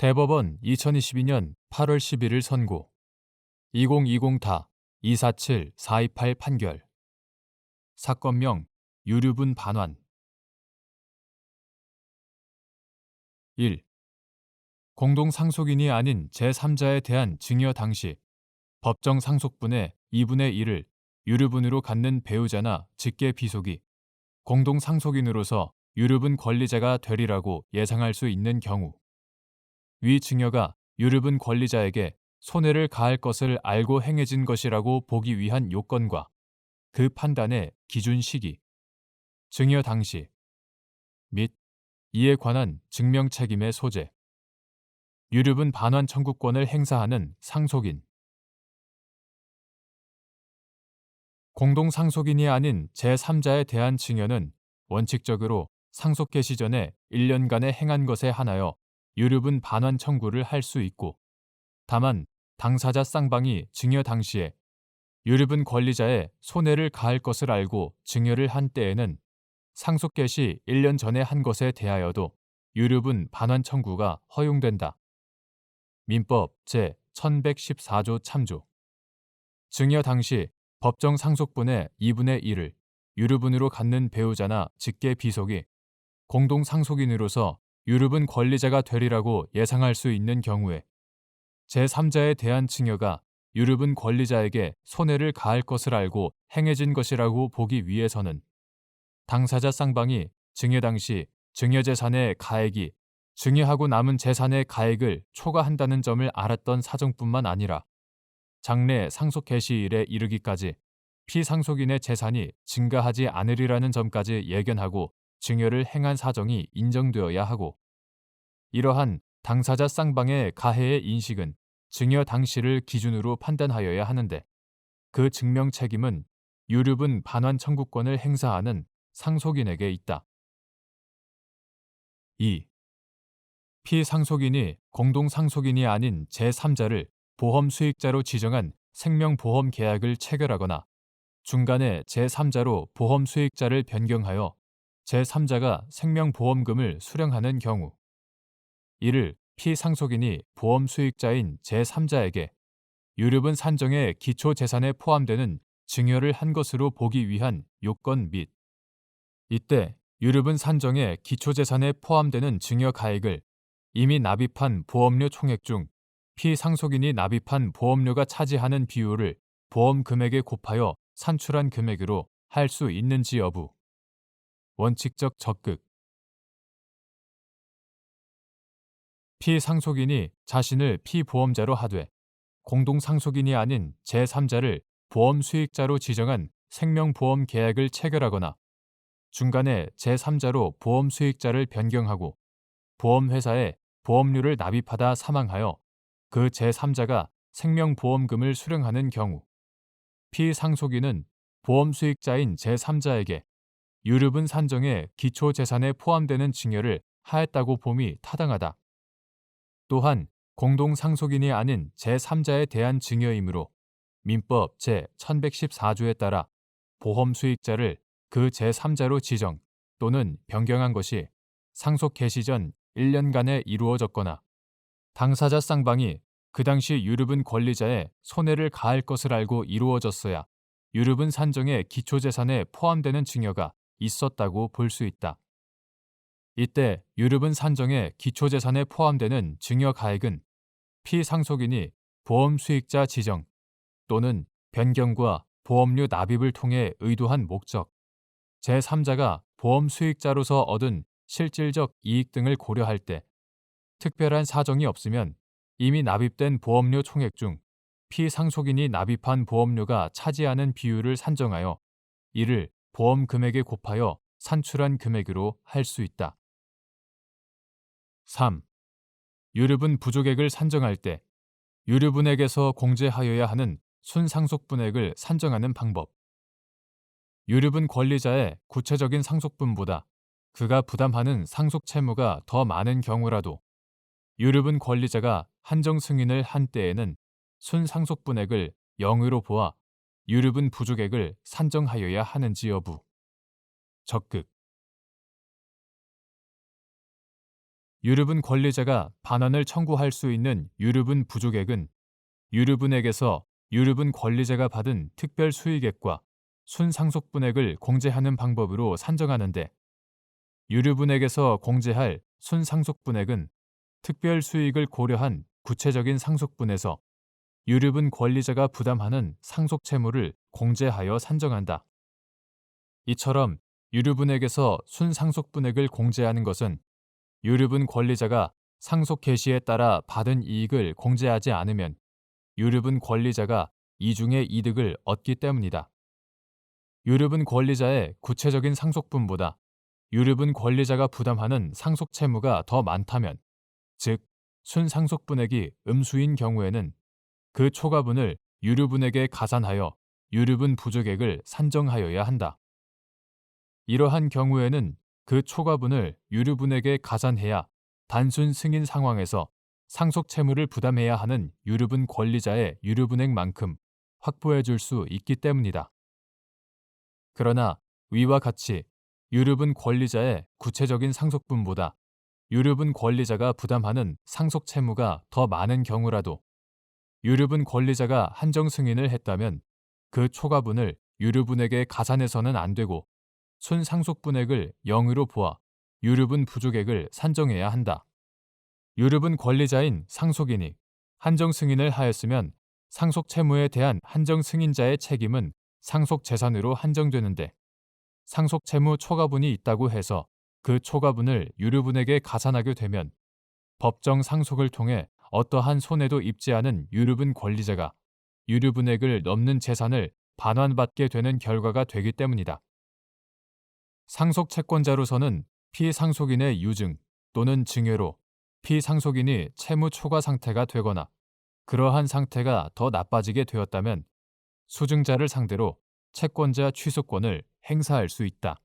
대법원 2022년 8월 11일 선고 2020-247-428 판결 사건명 유류분 반환 1. 공동상속인이 아닌 제3자에 대한 증여 당시 법정 상속분의 2분의 1을 유류분으로 갖는 배우자나 직계 비속이 공동상속인으로서 유류분 권리자가 되리라고 예상할 수 있는 경우 위 증여가 유류분 권리자에게 손해를 가할 것을 알고 행해진 것이라고 보기 위한 요건과 그 판단의 기준 시기, 증여 당시 및 이에 관한 증명 책임의 소재, 유류분 반환 청구권을 행사하는 상속인, 공동상속인이 아닌 제3자에 대한 증여는 원칙적으로 상속 개시 전에 1년간에 행한 것에 한하여 유류분 반환 청구를 할 수 있고 다만 당사자 쌍방이 증여 당시에 유류분 권리자의 손해를 가할 것을 알고 증여를 한 때에는 상속 개시 1년 전에 한 것에 대하여도 유류분 반환 청구가 허용된다. 민법 제1114조 참조. 증여 당시 법정 상속분의 2분의 1을 유류분으로 갖는 배우자나 직계 비속이 공동상속인으로서 유류분 권리자가 되리라고 예상할 수 있는 경우에 제3자에 대한 증여가 유류분 권리자에게 손해를 가할 것을 알고 행해진 것이라고 보기 위해서는 당사자 쌍방이 증여 당시 증여재산의 가액이 증여하고 남은 재산의 가액을 초과한다는 점을 알았던 사정뿐만 아니라 장래 상속 개시일에 이르기까지 피상속인의 재산이 증가하지 않으리라는 점까지 예견하고 증여를 행한 사정이 인정되어야 하고 이러한 당사자 쌍방의 가해의 인식은 증여 당시를 기준으로 판단하여야 하는데 그 증명 책임은 유류분 반환 청구권을 행사하는 상속인에게 있다. 2. 피상속인이 공동상속인이 아닌 제3자를 보험 수익자로 지정한 생명보험 계약을 체결하거나 중간에 제3자로 보험 수익자를 변경하여 제3자가 생명보험금을 수령하는 경우 이를 피상속인이 보험 수익자인 제3자에게 유류분 산정의 기초재산에 포함되는 증여를 한 것으로 보기 위한 요건 및 이때 유류분 산정의 기초재산에 포함되는 증여 가액을 이미 납입한 보험료 총액 중 피상속인이 납입한 보험료가 차지하는 비율을 보험 금액에 곱하여 산출한 금액으로 할 수 있는지 여부. 원칙적 적극. 피상속인이 자신을 피보험자로 하되 공동상속인이 아닌 제3자를 보험 수익자로 지정한 생명보험 계약을 체결하거나 중간에 제3자로 보험 수익자를 변경하고 보험회사에 보험료를 납입하다 사망하여 그 제3자가 생명보험금을 수령하는 경우 피상속인은 보험 수익자인 제3자에게 유류분 산정의 기초재산에 포함되는 증여를 하였다고 봄이 타당하다. 또한 공동상속인이 아닌 제3자에 대한 증여이므로 민법 제1114조에 따라 보험 수익자를 그 제3자로 지정 또는 변경한 것이 상속 개시 전 1년간에 이루어졌거나 당사자 쌍방이 그 당시 유류분 권리자의 손해를 가할 것을 알고 이루어졌어야 유류분 산정의 기초재산에 포함되는 증여가 있었다고 볼 수 있다. 이때 유류분 산정의 기초재산에 포함되는 증여 가액은 피상속인이 보험 수익자 지정 또는 변경과 보험료 납입을 통해 의도한 목적, 제3자가 보험 수익자로서 얻은 실질적 이익 등을 고려할 때 특별한 사정이 없으면 이미 납입된 보험료 총액 중 피상속인이 납입한 보험료가 차지하는 비율을 산정하여 이를 보험 금액에 곱하여 산출한 금액으로 할 수 있다. 3. 유류분 부족액을 산정할 때 유류분액에서 공제하여야 하는 순상속분액을 산정하는 방법. 유류분 권리자의 구체적인 상속분보다 그가 부담하는 상속 채무가 더 많은 경우라도 유류분 권리자가 한정 승인을 한 때에는 순상속분액을 0으로 보아 유류분 부족액을 산정하여야 하는지 여부. 적극. 유류분 권리자가 반환을 청구할 수 있는 유류분 부족액은 유류분액에서 유류분 권리자가 받은 특별 수익액과 순상속분액을 공제하는 방법으로 산정하는데, 유류분액에서 공제할 순상속분액은 특별 수익을 고려한 구체적인 상속분에서 유류분 권리자가 부담하는 상속채무를 공제하여 산정한다. 이처럼 유류분액에서 순상속분액을 공제하는 것은 유류분 권리자가 상속 개시에 따라 받은 이익을 공제하지 않으면 유류분 권리자가 이중의 이득을 얻기 때문이다. 유류분 권리자의 구체적인 상속분보다 유류분 권리자가 부담하는 상속 채무가 더 많다면, 즉 순상속분액이 음수인 경우에는 그 초과분을 유류분액에 가산하여 유류분 부족액을 산정하여야 한다. 이러한 경우에는 그 초과분을 유류분액에 가산해야 단순 승인 상황에서 상속 채무를 부담해야 하는 유류분 권리자의 유류분액만큼 확보해 줄 수 있기 때문이다. 그러나 위와 같이 유류분 권리자의 구체적인 상속분보다 유류분 권리자가 부담하는 상속 채무가 더 많은 경우라도 유류분 권리자가 한정 승인을 했다면 그 초과분을 유류분액에 가산해서는 안 되고 순상속분액을 0으로 보아 유류분 부족액을 산정해야 한다. 유류분 권리자인 상속인이 한정 승인을 하였으면 상속 채무에 대한 한정 승인자의 책임은 상속 재산으로 한정되는데, 상속 채무 초과분이 있다고 해서 그 초과분을 유류분액에 가산하게 되면 법정 상속을 통해 어떠한 손해도 입지 않은 유류분 권리자가 유류분액을 넘는 재산을 반환받게 되는 결과가 되기 때문이다. 상속 채권자로서는 피상속인의 유증 또는 증여로 피상속인이 채무 초과 상태가 되거나 그러한 상태가 더 나빠지게 되었다면 수증자를 상대로 채권자 취소권을 행사할 수 있다.